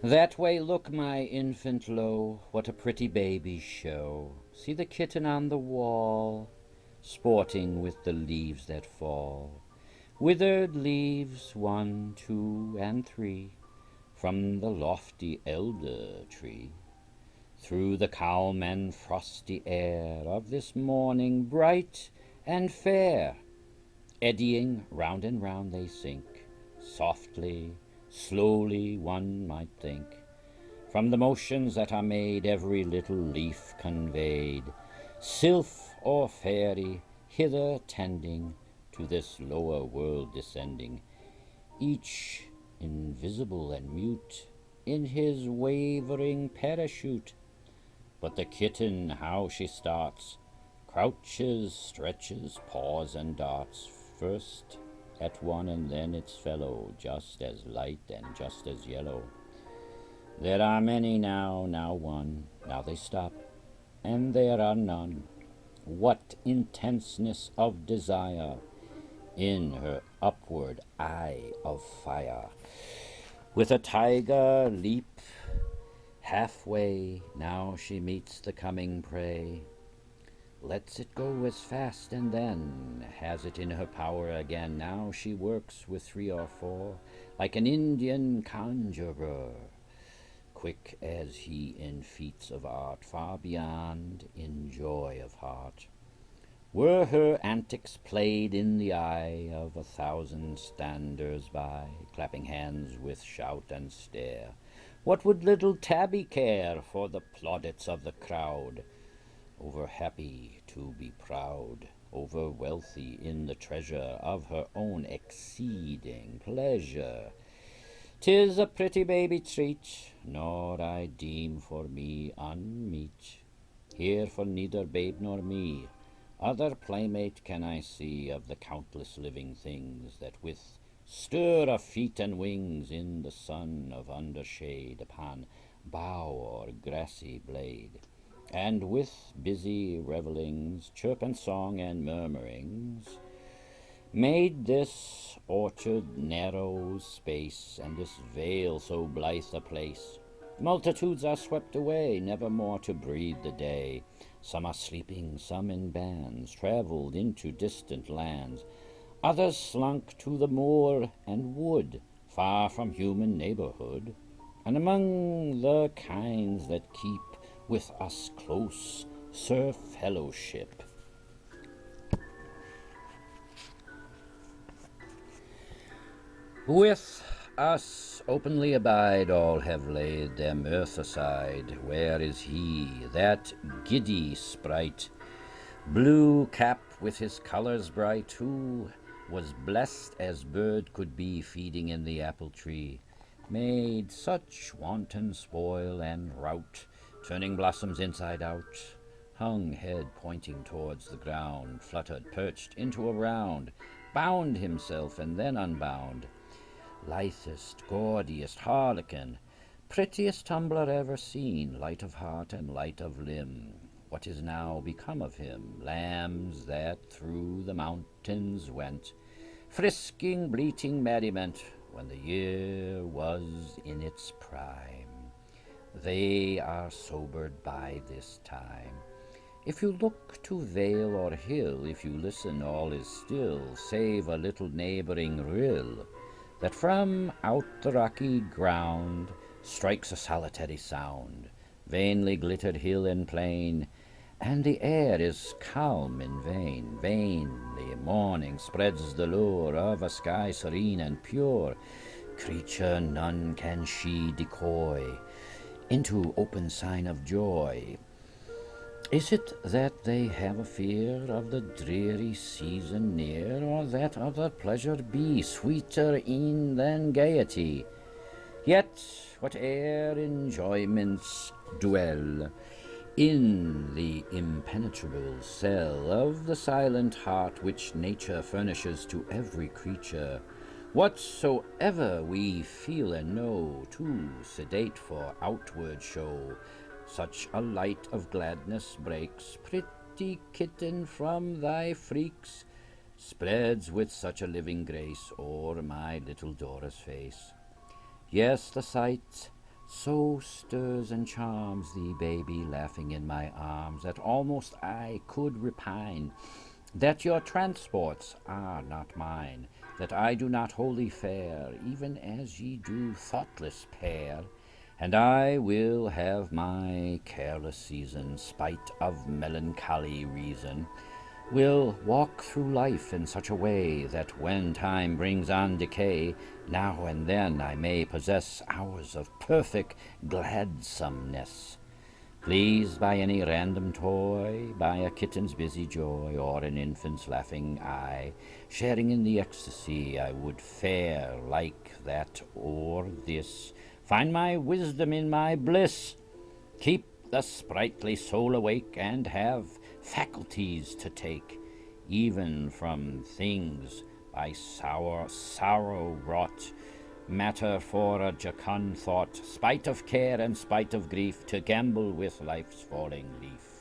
That way look, my infant low, what a pretty baby show. See the kitten on the wall, sporting with the leaves that fall. Withered leaves, 1, 2, and 3, from the lofty elder tree. Through the calm and frosty air of this morning bright and fair, eddying round and round they sink, softly, slowly, one might think. From the motions that are made, every little leaf conveyed, Sylph or Faery, hither tending, to this lower world descending, each invisible and mute, in his wavering parachute. But the kitten, how she starts, crouches, stretches, paws, and darts, first at one and then its fellow, just as light and just as yellow. There are many now, now one, now they stop, and there are none. What intenseness of desire in her upward eye of fire! With a tiger leap halfway, now she meets the coming prey, lets it go as fast, and then has it in her power again. Now she works with 3 or 4, like an Indian conjurer, quick as he in feats of art, far beyond in joy of heart. Were her antics played in the eye of 1,000 standers by, clapping hands with shout and stare, what would little Tabby care for the plaudits of the crowd? Over happy to be proud, over wealthy in the treasure of her own exceeding pleasure. 'Tis a pretty baby treat, nor I deem for me unmeet. Here for neither babe nor me, other playmate can I see of the countless living things that with stir of feet and wings in the sun of undershade upon bough or grassy blade, and with busy revellings, chirp and song and murmurings, made this orchard narrow space, and this vale so blithe a place. Multitudes are swept away, never more to breathe the day. Some are sleeping, some in bands, travelled into distant lands. Others slunk to the moor and wood, far from human neighbourhood. And among the kinds that keep with us close sir fellowship, with us openly abide, all have laid their mirth aside. Where is he, that giddy sprite, blue cap with his colours bright, who was blessed as bird could be, feeding in the apple tree, made such wanton spoil and rout, turning blossoms inside out, hung head pointing towards the ground, fluttered, perched into a round, bound himself and then unbound, lithest, gaudiest harlequin, prettiest tumbler ever seen, light of heart and light of limb. What is now become of him? Lambs that through the mountains went, frisking, bleating merriment, when the year was in its prime. They are sobered by this time. If you look to vale or hill, if you listen, all is still, save a little neighbouring rill, that from out the rocky ground strikes a solitary sound. Vainly glittered hill and plain, and the air is calm in vain. Vainly morning spreads the lure of a sky serene and pure. Creature none can she decoy into open sign of joy. Is it that they have a fear of the dreary season near, or that other pleasure be sweeter e'en than gaiety? Yet whate'er enjoyments dwell in the impenetrable cell of the silent heart which nature furnishes to every creature, whatsoever we feel and know, too sedate for outward show, such a light of gladness breaks, pretty kitten, from thy freaks, spreads with such a living grace o'er my little Dora's face. Yes, the sight So stirs and charms thee, baby, laughing in my arms, that almost I could repine, that your transports are not mine, that I do not wholly fare, even as ye do, thoughtless pair. And I will have my careless season, spite of melancholy reason, will walk through life in such a way that when time brings on decay, now and then I may possess hours of perfect gladsomeness, pleased by any random toy, by a kitten's busy joy, or an infant's laughing eye. Sharing in the ecstasy, I would fare like that or this, find my wisdom in my bliss, keep the sprightly soul awake, and have faculties to take, even from things by sorrow wrought, matter for a jocund thought, spite of care and spite of grief, to gamble with life's falling leaf.